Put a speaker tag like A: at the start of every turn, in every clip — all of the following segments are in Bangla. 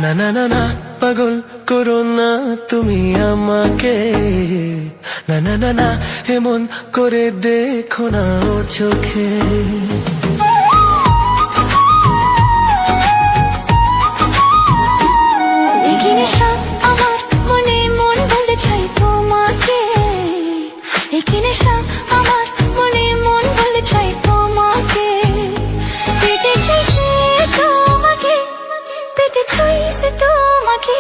A: না না না না পাগল করো না তুমি আমাকে, না না না না এমন করে দেখো না ও চোখে।
B: আমার মনে মন বলতে চাই তোমাকে, আমার মনে মন বলতে চাই তোমাকে, পেতে চাইছে তোমাকে, পেতে চাইছে তোমাকে।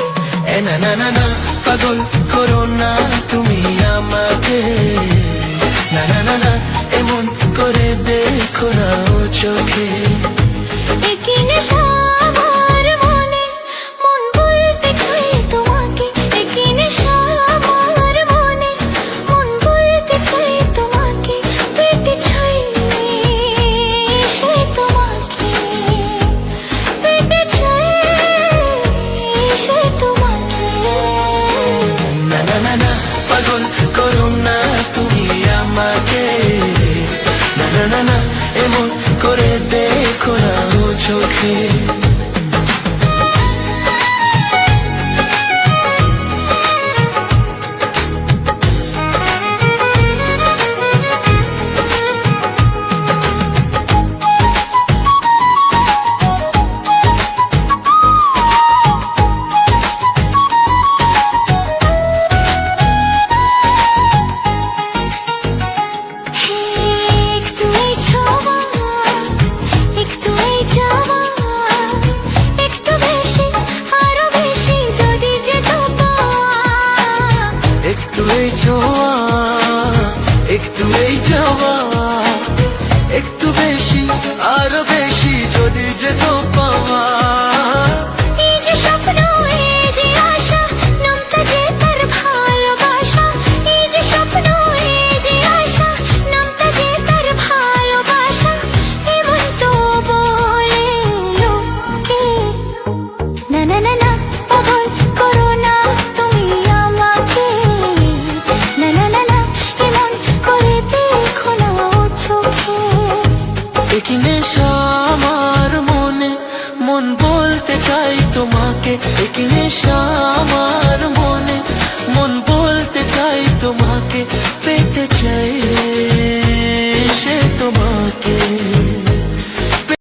A: না না না না পাগল করো না তুমি আমাকে, না না না না এমন করে দেখো না ও চোখে।
B: আমার মনে মন বলতে চাই তোমাকে, আমার মনে মন বলতে চাই তোমাকে, পেতে চাই সে তোমাকে, পেতে চাই সে তোমাকে।
A: না না না না পাগল করো না তুমি আমাকে, না না না না এমন করে দেখো না ও চোখে। একটু এই যাওয়া, একটু বেশি আরো বেশি যদি যেত পাওয়া।
B: এই যে স্বপ্ন এই যে আশা, নামটা যে তার ভালোবাসা, এই যে স্বপ্ন এই যে আশা, নামটা যে তার ভালোবাসা, এমন তো বলে লোকে। না না না না পাগল করো না তুমি আমাকে, না না না না এমন করে দেখো না ও চোখে।
A: কি নেশা আমার মনে মন বলতে চাই তোমাকে, কি নেশা